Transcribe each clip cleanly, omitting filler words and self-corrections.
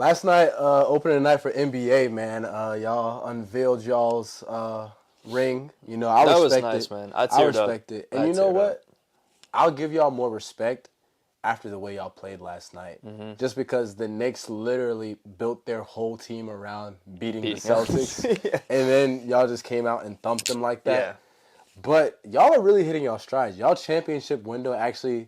Last night, opening night for NBA, man. Y'all unveiled y'all's ring. You know, I That was respect nice, it. man. I I teared respect up. it. And I you know teared what? up. I'll give y'all more respect after the way y'all played last night. Mm-hmm. Just because the Knicks literally built their whole team around beating the Beating Celtics. us. Yeah. And then y'all just came out and thumped them like that. Yeah. But y'all are really hitting y'all strides. Y'all championship window actually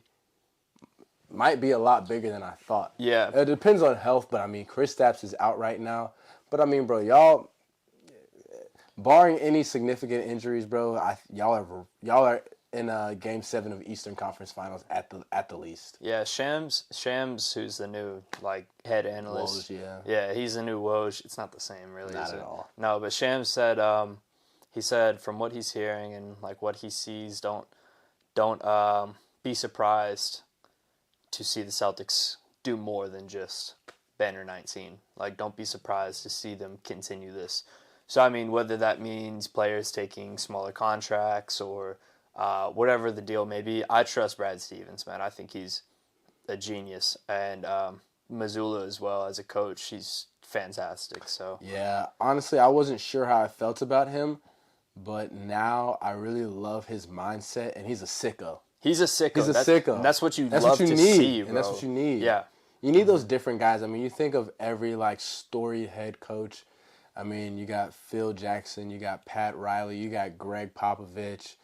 might be a lot bigger than I thought. Yeah. It depends on health, but I mean, Kristaps is out right now. But I mean, bro, y'all, barring any significant injuries, bro, y'all are in Game 7 of Eastern Conference Finals at the least. Yeah, Shams, who's the new head analyst. Woj, yeah. Yeah, he's the new Woj. It's not the same, really. Not is at it? all. No, but Shams said, he said from what he's hearing and what he sees, don't be surprised to see the Celtics do more than just banner 19. Don't be surprised to see them continue this. So I mean, whether that means players taking smaller contracts or whatever the deal may be, I trust Brad Stevens, man. I think he's a genius, and Mazzulla as well as a coach, he's fantastic. So Yeah, honestly, I wasn't sure how I felt about him, but now I really love his mindset, and he's a sicko. he's a sicko. He's a sicko. And that's what you That's love what you to need, see, bro. and that's what you need. Yeah. You need those different guys. I mean, you think of every storied head coach. I mean, you got Phil Jackson, you got Pat Riley, you got Greg Popovich.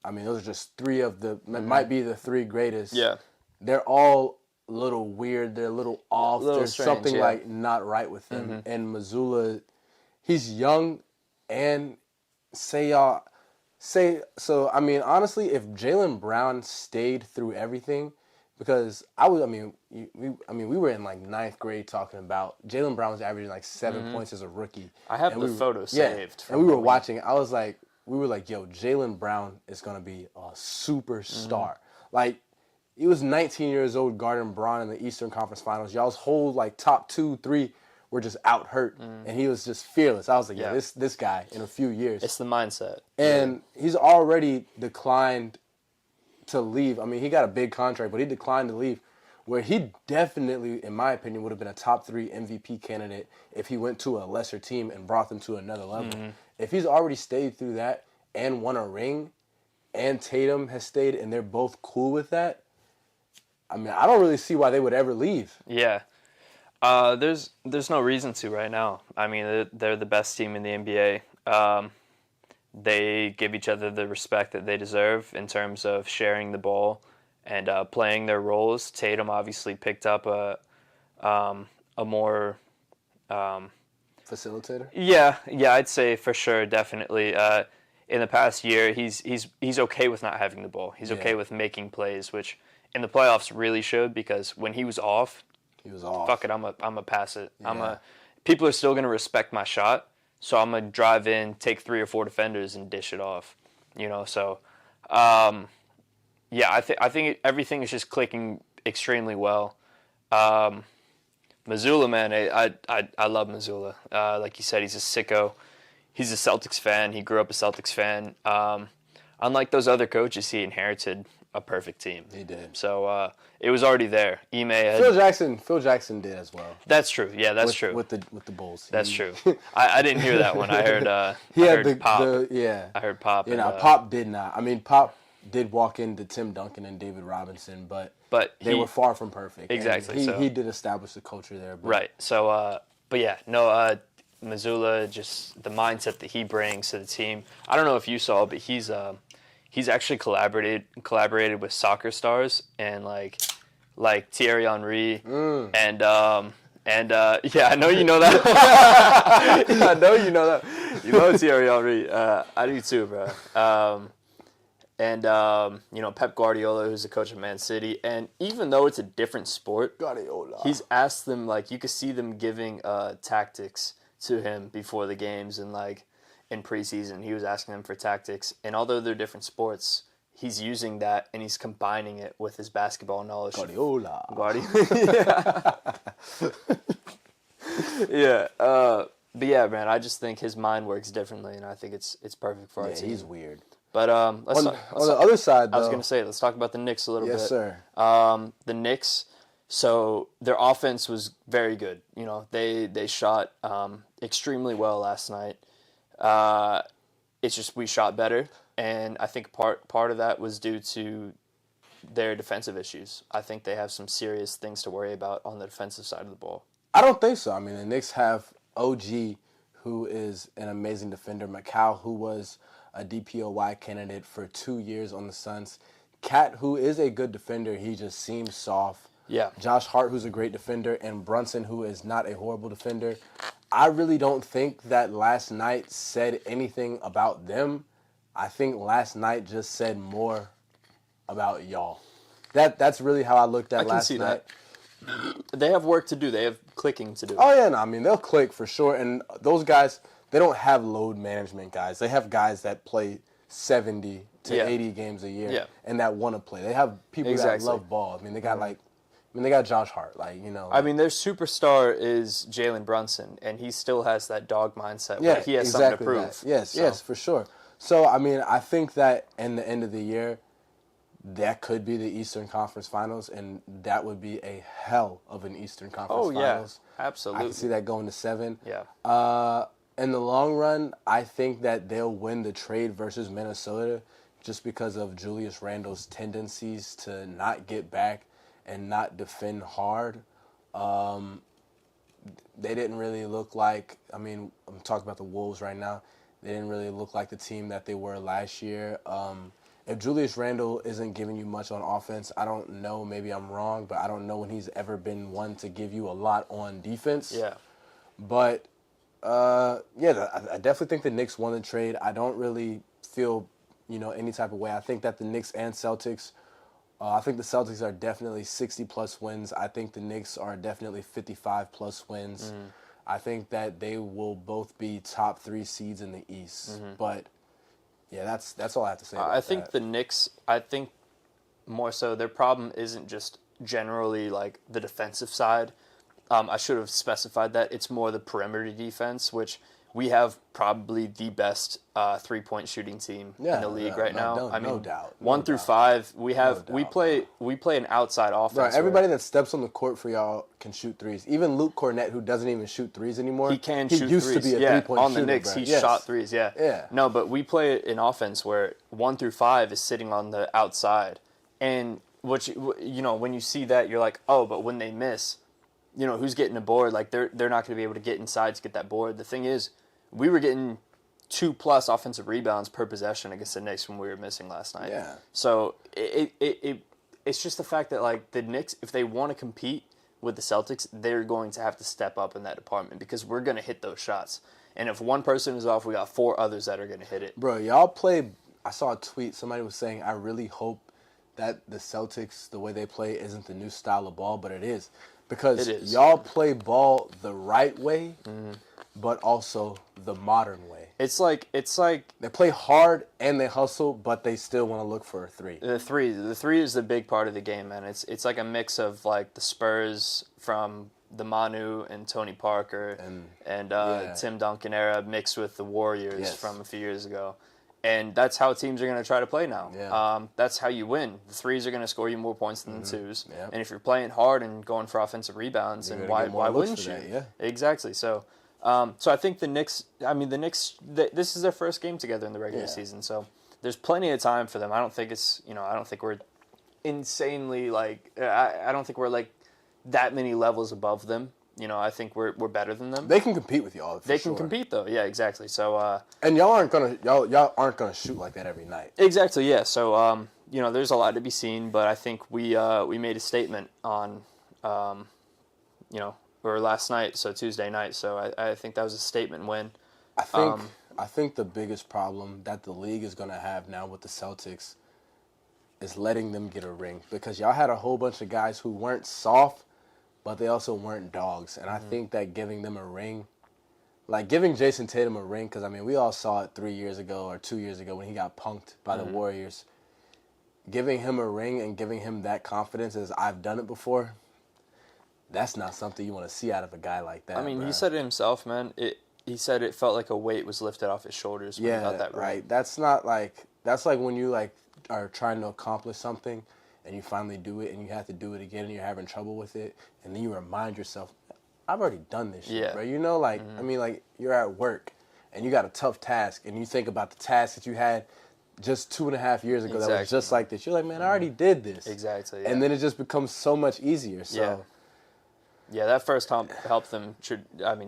I mean, those are just three of the might be the three greatest. Yeah. They're all a little weird. They're a little off. There's strange, something yeah. not right with them. And Mazzulla, he's young, and so. I mean, honestly, if Jaylen Brown stayed through everything, because we were in ninth grade talking about Jaylen Brown was averaging 7 points as a rookie. I have the photo saved. And we were watching it. I was like, yo, Jaylen Brown is gonna be a superstar. He was 19 years old guarding Braun in the Eastern Conference Finals. Y'all's whole top 2, 3 were just out hurt, and he was just fearless. I was like, yeah, this guy in a few years. It's the mindset. And he's already declined to leave. I mean, he got a big contract, but he declined to leave, where he definitely, in my opinion, would have been a top 3 MVP candidate if he went to a lesser team and brought them to another level. If he's already stayed through that and won a ring, and Tatum has stayed, and they're both cool with that, I mean, I don't really see why they would ever leave. Yeah. There's no reason to right now. I mean, they're the best team in the NBA. They give each other the respect that they deserve in terms of sharing the ball and playing their roles. Tatum obviously picked up a more Facilitator? Yeah, I'd say for sure, definitely. In the past year, he's okay with not having the ball. He's okay with making plays, which in the playoffs really should, because when he was off, fuck it, I'm a pass it. Yeah. People are still gonna respect my shot, so I'm gonna drive in, take 3 or 4 defenders, and dish it off. So I think everything is just clicking extremely well. Mazzulla, man, I love Mazzulla. Like you said, he's a sicko. He's a Celtics fan. He grew up a Celtics fan. Unlike those other coaches, he inherited a perfect team. He did. So it was already there. Phil Jackson did as well. That's true. Yeah, that's true. With the Bulls. That's true. I didn't hear that one. I heard I heard Pop. I heard Pop. Pop did not. I mean, Pop did walk into Tim Duncan and David Robinson, but they were far from perfect. Exactly. He did establish the culture there. But. Right. So, Mazzulla, just the mindset that he brings to the team. I don't know if you saw, but he's actually collaborated with soccer stars and like Thierry Henry and I know you know that. I know you know that. You know Thierry Henry. I do too, bro. Pep Guardiola, who's the coach of Man City, and even though it's a different sport, he's asked them, you could see them giving tactics to him before the games and in preseason. He was asking them for tactics, and although they're different sports, he's using that and he's combining it with his basketball knowledge. Guardiola. Yeah. But yeah, man, I just think his mind works differently, and I think it's perfect for our team. Yeah, he's weird. But on the other side, though, I was going to say, let's talk about the Knicks a little bit. Yes, sir. The Knicks, So their offense was very good. You know, they shot extremely well last night. It's just we shot better, and I think part of that was due to their defensive issues. I think they have some serious things to worry about on the defensive side of the ball. I don't think so. I mean, the Knicks have OG, who is an amazing defender. Macau, who was a DPOY candidate for 2 years on the Suns. Cat, who is a good defender. He just seems soft. Yeah. Josh Hart, who's a great defender, and Brunson, who is not a horrible defender. I really don't think that last night said anything about them. I think last night just said more about y'all. That's really how I looked at last night. That. They have work to do. They have clicking to do. Oh, yeah, no, I mean, they'll click for sure. And those guys, they don't have load management guys. They have guys that play 70 to 80 games a year and that want to play. They have people that love ball. I mean, they got they got Josh Hart, I mean, their superstar is Jalen Brunson, and he still has that dog mindset where he has something to prove. Yes, for sure. So, I mean, I think that in the end of the year, that could be the Eastern Conference Finals, and that would be a hell of an Eastern Conference Finals. Yeah, absolutely. I can see that going to 7. Yeah. In the long run, I think that they'll win the trade versus Minnesota just because of Julius Randle's tendencies to not get back and not defend hard. They didn't really look like, I mean, I'm talking about the Wolves right now. They didn't really look like the team that they were last year. If Julius Randle isn't giving you much on offense, I don't know, maybe I'm wrong, but I don't know when he's ever been one to give you a lot on defense. Yeah. But, I definitely think the Knicks won the trade. I don't really feel, any type of way. I think that the Knicks and Celtics, I think the Celtics are definitely 60-plus wins. I think the Knicks are definitely 55-plus wins. I think that they will both be top 3 seeds in the East. But, yeah, that's all I have to say about I think that. the Knicks, I think more so their problem isn't just generally like the defensive side. I should have specified that. It's more the perimeter defense, which we have probably the best 3-point shooting team in the league right now. No doubt. 1 through 5, we play an outside offense. Right, everybody that steps on the court for y'all can shoot threes. Even Luke Cornett, who doesn't even shoot threes anymore, he can shoot used threes. to be a 3-point shooter. On the Knicks, he shot threes. Yeah. No, but we play an offense where 1 through 5 is sitting on the outside, and when you see that, you're like, oh, but when they miss, who's getting a board? Like they're not going to be able to get inside to get that board. The thing is, we were getting 2+ offensive rebounds per possession against the Knicks when we were missing last night. Yeah. So it's just the fact that like the Knicks, if they want to compete with the Celtics, they're going to have to step up in that department because we're going to hit those shots. And if one person is off, we got 4 others that are going to hit it. Bro, y'all play. I saw a tweet. Somebody was saying, I really hope that the Celtics, the way they play, isn't the new style of ball, but it is. Because y'all play ball the right way, but also the modern way. It's like they play hard and they hustle, but they still want to look for a 3. The three is the big part of the game, man. It's like a mix of like the Spurs from the Manu and Tony Parker and Tim Duncan era mixed with the Warriors from a few years ago. And that's how teams are going to try to play now. Yeah. That's how you win. The 3s are going to score you more points than the 2s. Yeah. And if you're playing hard and going for offensive rebounds, then why wouldn't you? Yeah. Exactly. So I think the Knicks, this is their first game together in the regular season. So there's plenty of time for them. I don't think we're insanely I don't think we're like that many levels above them. I think we're better than them. They can compete with y'all. They can compete though. Yeah, exactly. So and y'all aren't gonna shoot like that every night. Exactly. Yeah. So there's a lot to be seen, but I think we made a statement on or last night, so Tuesday night. So I think that was a statement win. I think the biggest problem that the league is gonna have now with the Celtics is letting them get a ring because y'all had a whole bunch of guys who weren't soft, but they also weren't dogs. And I think that giving them a ring, like giving Jason Tatum a ring, because, we all saw it 3 years ago or 2 years ago when he got punked by the Warriors. Giving him a ring and giving him that confidence as I've done it before, that's not something you want to see out of a guy like that. He said it himself, man. He said it felt like a weight was lifted off his shoulders when he got that ring. Right. That's like when you are trying to accomplish something and you finally do it, and you have to do it again, and you're having trouble with it, and then you remind yourself, I've already done this shit, bro. You know, like, I mean, like, you're at work, and you got a tough task, and you think about the task that you had just 2.5 years ago that was just like this. You're like, man, I already did this. Exactly. And then it just becomes so much easier. So yeah, that first comp helped them,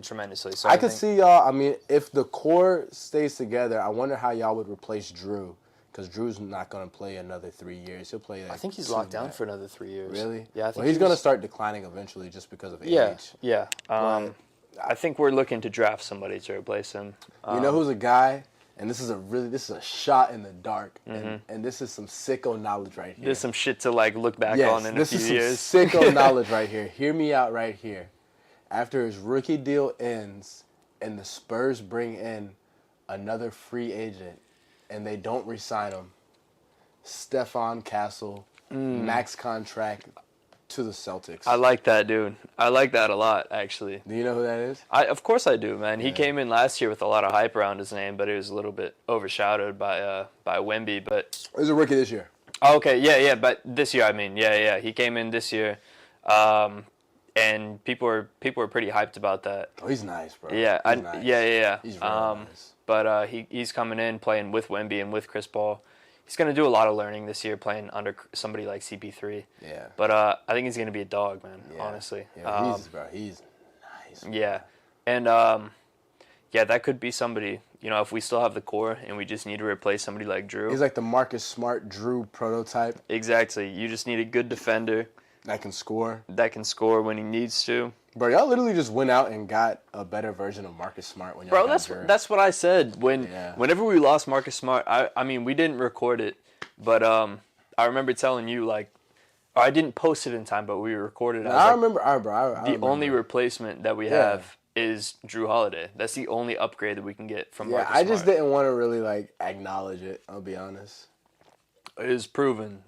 tremendously. So I could see y'all, I mean, if the core stays together, I wonder how y'all would replace Drew. Because Drew's not going to play another 3 years. He'll play I think he's locked down for another 3 years. Really? Yeah, I think he's going to start declining eventually just because of age. Yeah. I think we're looking to draft somebody to replace him. You know who's a guy? And this is a shot in the dark. And this is some sicko knowledge right here. There's some shit to like look back on in a few years. This is some sicko knowledge right here. Hear me out right here. After his rookie deal ends and the Spurs bring in another free agent and they don't re-sign him, Stephon Castle, max contract to the Celtics. I like that, dude. I like that a lot, actually. Do you know who that is? Of course I do, man. He came in last year with a lot of hype around his name, but it was a little bit overshadowed by Wemby. But he's a rookie this year. Oh, okay, yeah, but this year, I mean, yeah. He came in this year, and people were pretty hyped about that. Oh, he's nice, bro. Yeah, yeah. He's really nice. But he's coming in playing with Wemby and with Chris Paul. He's going to do a lot of learning this year playing under somebody like CP3. Yeah. But I think he's going to be a dog, man, honestly. Yeah, he's nice. Bro. Yeah. And, that could be somebody, if we still have the core and we just need to replace somebody like Drew. He's like the Marcus Smart Drew prototype. Exactly. You just need a good defender. That can score. That can score when he needs to. Bro, y'all literally just went out and got a better version of Marcus Smart when y'all got Drew. That's what I said. Whenever we lost Marcus Smart, I mean, we didn't record it, but I remember telling you, I didn't post it in time, but we recorded it. I remember. I remember. Only replacement that we have is Drew Holiday. That's the only upgrade that we can get from Marcus Smart. I just Smart. didn't want to really, acknowledge it, I'll be honest. It is proven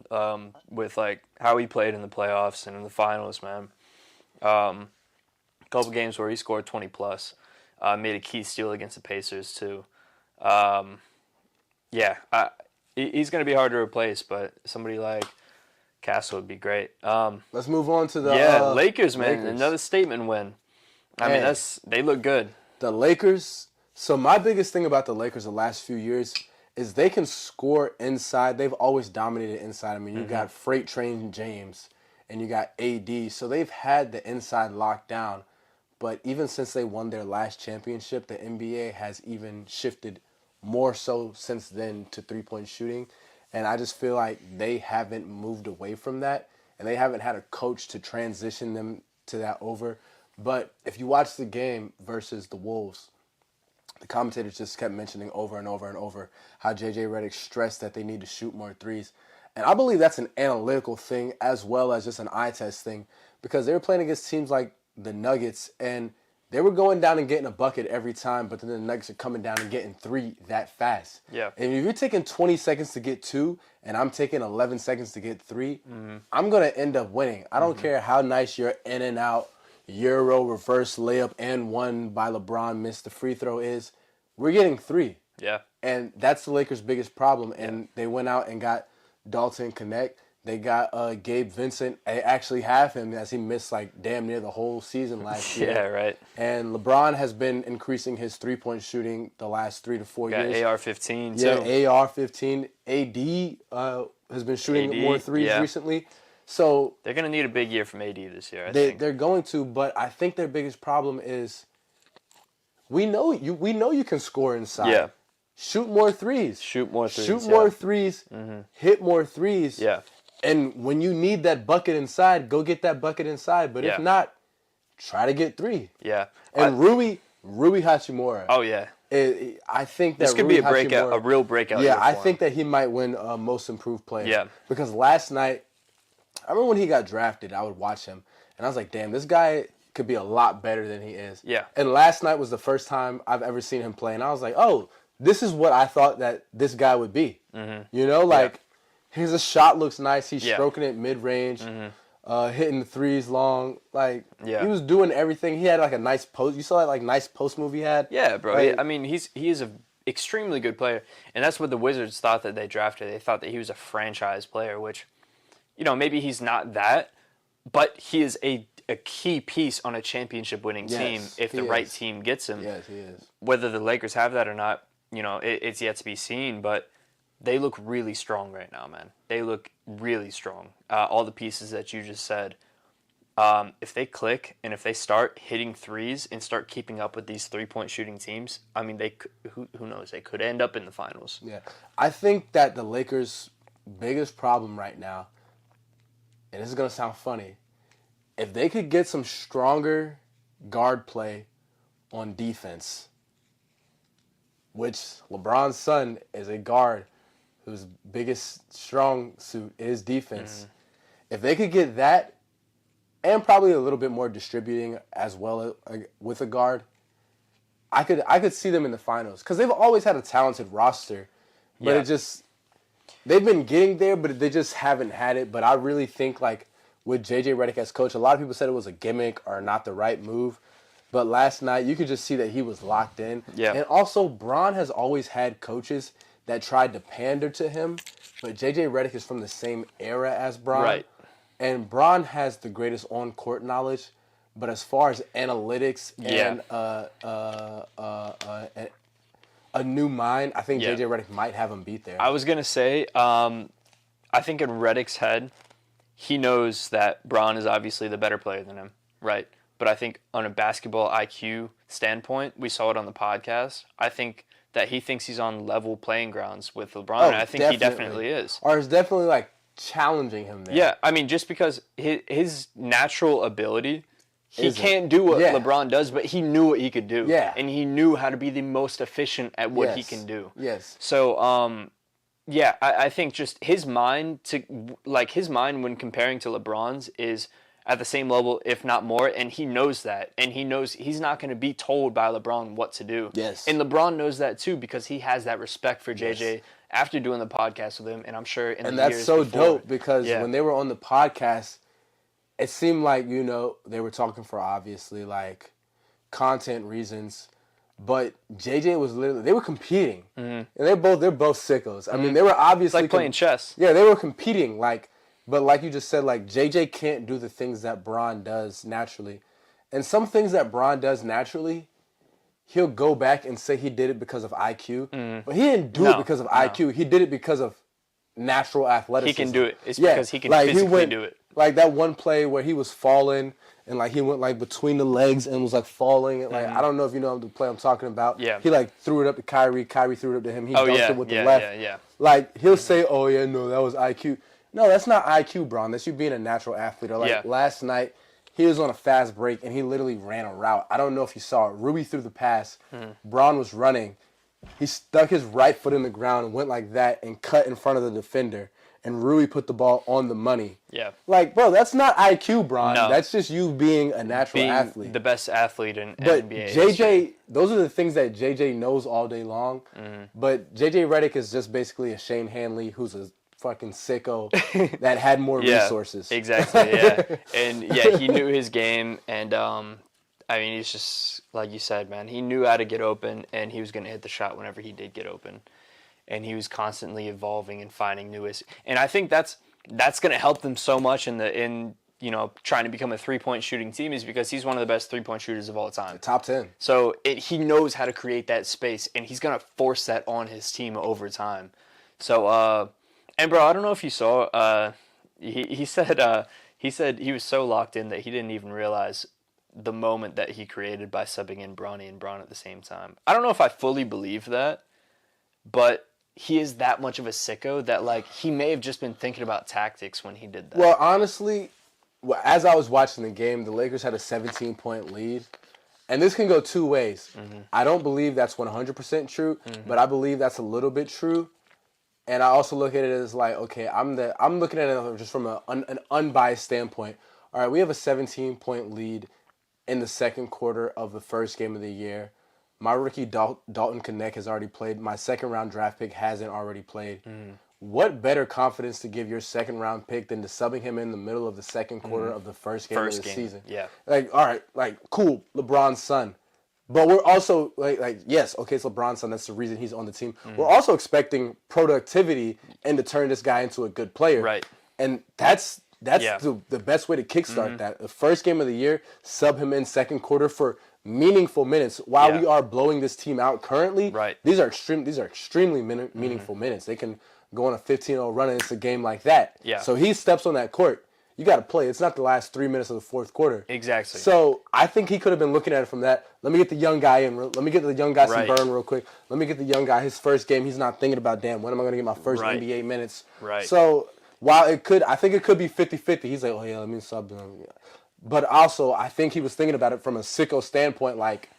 with how he played in the playoffs and in the finals, man. A couple games where he scored 20 plus, made a key steal against the Pacers too. He's going to be hard to replace, but somebody like Castle would be great. Let's move on to the Lakers, man. Lakers. Another statement win. I mean, they look good. The Lakers. So my biggest thing about the Lakers the last few years is they can score inside. They've always dominated inside. I mean, you got Freight Train James and you got AD. So they've had the inside locked down. But even since they won their last championship, the NBA has even shifted more so since then to three-point shooting. And I just feel like they haven't moved away from that. And they haven't had a coach to transition them to that over. But if you watch the game versus the Wolves, the commentators just kept mentioning over and over and over how J.J. Redick stressed that they need to shoot more threes. And I believe that's an analytical thing as well as just an eye test thing because they were playing against teams like the Nuggets and they were going down and getting a bucket every time, but then the Nuggets are coming down and getting three that fast. Yeah. And if you're taking 20 seconds to get two and I'm taking 11 seconds to get three, I'm going to end up winning. I don't care how nice your in and out Euro reverse layup and one by LeBron missed the free throw is. We're getting three. Yeah. And that's the Lakers' biggest problem. And they went out and got Dalton Connect. They got Gabe Vincent. They actually have him as he missed damn near the whole season last year. Yeah, right. And LeBron has been increasing his three-point shooting the last 3 to 4 years. Got AR-15 too. Yeah, AR-15. AD has been shooting more threes recently. So they're going to need a big year from AD this year, I think. They're going to, but I think their biggest problem is we know you can score inside. Yeah. Shoot more threes. Shoot more threes. Hit more threes. Yeah. And when you need that bucket inside, go get that bucket inside. But if not, try to get three. Yeah. And Rui Hachimura. Oh, yeah. I think that this could be a real breakout. Yeah, I think that he might win Most Improved Player. Yeah. Because last night, I remember when he got drafted, I would watch him, and I was like, damn, this guy could be a lot better than he is. Yeah. And last night was the first time I've ever seen him play, and I was like, oh, this is what I thought that this guy would be. You know, his shot looks nice. He's stroking it mid-range, hitting the threes long. He was doing everything. He had a nice post. You saw that nice post move he had? Yeah, bro. I mean, he is an extremely good player, and that's what the Wizards thought that they drafted. They thought that he was a franchise player, which maybe he's not that, but he is a key piece on a championship-winning team if the right team gets him. Yes, he is. Whether the Lakers have that or not, it's yet to be seen, but they look really strong right now, man. They look really strong. All the pieces that you just said, if they click and if they start hitting threes and start keeping up with these three-point shooting teams, I mean, who knows? They could end up in the finals. Yeah. I think that the Lakers' biggest problem right now, and this is going to sound funny, if they could get some stronger guard play on defense, which LeBron's son is a guard whose biggest strong suit is defense. If they could get that and probably a little bit more distributing as well with a guard, I could see them in the finals because they've always had a talented roster, but they've been getting there, but they just haven't had it. But I really think like with JJ Redick as coach, a lot of people said it was a gimmick or not the right move. But last night, you could just see that he was locked in. Yeah. And also, Bron has always had coaches that tried to pander to him. But J.J. Redick is from the same era as Bron. Right. And Bron has the greatest on-court knowledge. But as far as analytics and a new mind, I think J.J. Redick might have him beat there. I was going to say, I think in Redick's head, he knows that Bron is obviously the better player than him, right? But I think on a basketball IQ standpoint, we saw it on the podcast, I think that he thinks he's on level playing grounds with LeBron, and I think he definitely is. Or is definitely, like, challenging him there. Yeah, I mean, just because his natural ability, he can't do what LeBron does, but he knew what he could do. Yeah. And he knew how to be the most efficient at what he can do. Yes. So, I think just his mind when comparing to LeBron's is at the same level, if not more, and he knows that. And he knows he's not going to be told by LeBron what to do. Yes. And LeBron knows that too because he has that respect for JJ after doing the podcast with him, and I'm sure in the years before. And that's so dope because when they were on the podcast, it seemed like, they were talking for obviously like content reasons. But JJ was they were competing. And they're both sickos. I mean, they were obviously... It's like playing chess. Yeah, they were competing, but like you just said, like, JJ can't do the things that Bron does naturally. And some things that Bron does naturally, he'll go back and say he did it because of IQ. But he didn't do it because of IQ. He did it because of natural athleticism. He can do it. It's because he can physically do it. Like that one play where he was falling and like he went like between the legs and was like falling. And, like I don't know if you know the play I'm talking about. Yeah. He like threw it up to Kyrie. Kyrie threw it up to him. He dunked it with the left. Yeah. Like he'll say, "Oh yeah, no, that was IQ." No, that's not IQ, Bron. That's you being a natural athlete. Or like last night, he was on a fast break and he literally ran a route. I don't know if you saw it. Ruby threw the pass. Bron was running. He stuck his right foot in the ground and went like that and cut in front of the defender. And Rui put the ball on the money. Yeah. Like, bro, that's not IQ, Bron. No. That's just you being a natural athlete. The best athlete in but NBA. JJ, those are the things that JJ knows all day long. But JJ Redick is just basically a Shane Hanley who's a fucking sicko that had more resources. Exactly, yeah. And he knew his game. And, I mean, he's just, like you said, man, he knew how to get open and he was going to hit the shot whenever he did get open. And he was constantly evolving and finding new ways. And I think that's going to help them so much in trying to become a three-point shooting team is because he's one of the best three-point shooters of all time. Top 10. So he knows how to create that space, and he's going to force that on his team over time. So, and bro, I don't know if you saw, he said he was so locked in that he didn't even realize the moment that he created by subbing in Bronny and Bron at the same time. I don't know if I fully believe that, but he is that much of a sicko that, like, he may have just been thinking about tactics when he did that. Well, honestly, as I was watching the game, the Lakers had a 17-point lead. And this can go two ways. I don't believe that's 100% true, but I believe that's a little bit true. And I also look at it as like, okay, I'm looking at it just from an unbiased standpoint. All right, we have a 17-point lead in the second quarter of the first game of the year. My rookie Dalton Knecht has already played. My second-round draft pick hasn't already played. What better confidence to give your second-round pick than to subbing him in the middle of the second quarter of the first game of the season? Yeah. Like, all right, like, cool, LeBron's son. But we're also, like yes, okay, it's LeBron's son. That's the reason he's on the team. We're also expecting productivity and to turn this guy into a good player. Right. And that's Yeah. the best way to kickstart that. The first game of the year, sub him in second quarter for meaningful minutes. While Yeah. we are blowing this team out currently, Right. these are extremely meaningful minutes. They can go on a 15-0 run and it's a game like that. Yeah. So he steps on that court. You got to play. It's not the last 3 minutes of the fourth quarter. Exactly. So I think he could have been looking at it from that. Let me get the young guy in. Let me get the young guy some Right. burn real quick. Let me get the young guy his first game. He's not thinking about, damn, when am I going to get my first Right. NBA minutes? Right. So while I think it could be 50-50. He's like, oh yeah, let me sub him. But also, I think he was thinking about it from a sicko standpoint, like,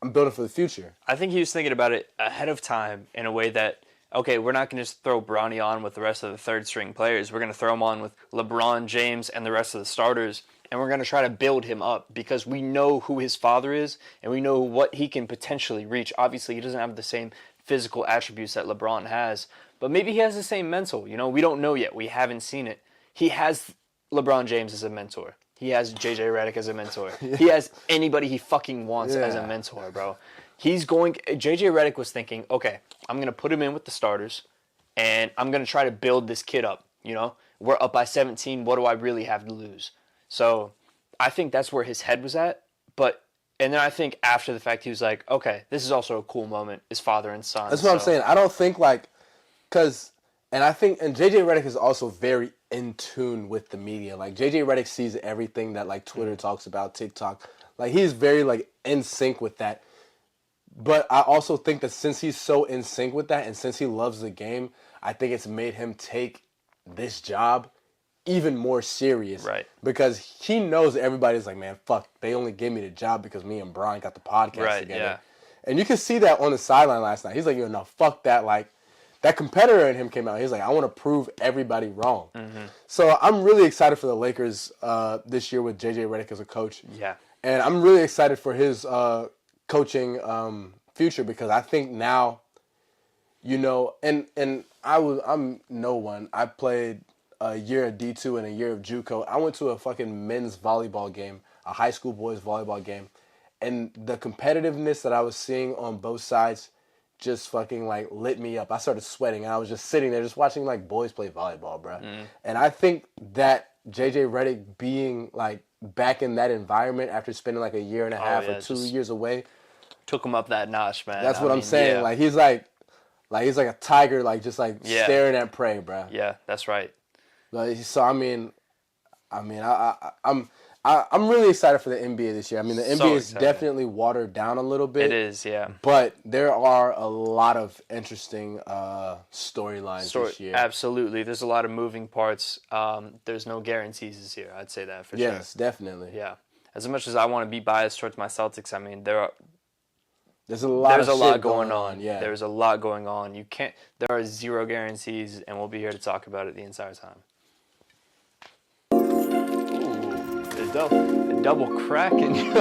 I'm building for the future. I think he was thinking about it ahead of time in a way that, okay, we're not going to just throw Bronny on with the rest of the third-string players. We're going to throw him on with LeBron James and the rest of the starters, and we're going to try to build him up because we know who his father is and we know what he can potentially reach. Obviously, he doesn't have the same physical attributes that LeBron has, but maybe he has the same mental. You know, we don't know yet. We haven't seen it. He has LeBron James as a mentor. He has JJ Redick as a mentor. He has anybody he fucking wants as a mentor, bro. JJ Redick was thinking, okay, I'm going to put him in with the starters, and I'm going to try to build this kid up, you know? We're up by 17. What do I really have to lose? So I think that's where his head was at. And then I think after the fact, he was like, okay, this is also a cool moment, his father and son. That's what I'm saying. I don't think, and JJ Redick is also very in tune with the media. Like, JJ Redick sees everything that, like, Twitter talks about, TikTok. Like, he's very, like, in sync with that. But I also think that since he's so in sync with that and since he loves the game, I think it's made him take this job even more serious. Right. Because he knows everybody's like, man, fuck, they only gave me the job because me and Brian got the podcast together. Yeah. And you can see that on the sideline last night. He's like, yo, no, fuck that. Like, that competitor in him came out. He's like, I want to prove everybody wrong. Mm-hmm. So I'm really excited for the Lakers this year with JJ Redick as a coach. Yeah. And I'm really excited for his coaching future because I think now, you know, and I'm no one. I played a year of D2 and a year of JUCO. I went to a fucking men's volleyball game, a high school boys volleyball game, and the competitiveness that I was seeing on both sides just fucking like lit me up. I started sweating and I was just sitting there just watching like boys play volleyball, bro. And I think that JJ Redick being like back in that environment after spending like a year and a half or 2 years away took him up that notch, man. That's what I'm saying. Yeah. Like he's like a tiger, like just like staring at prey, bro. Yeah, that's right. Like, so I'm really excited for the NBA this year. I mean, the NBA is definitely watered down a little bit. It is, yeah. But there are a lot of interesting storylines this year. Absolutely. There's a lot of moving parts. There's no guarantees this year. I'd say that for sure. Yes, definitely. Yeah. As much as I want to be biased towards my Celtics, I mean, there's a lot going on. Yeah. There's a lot going on. There are zero guarantees, and we'll be here to talk about it the entire time. A double cracking.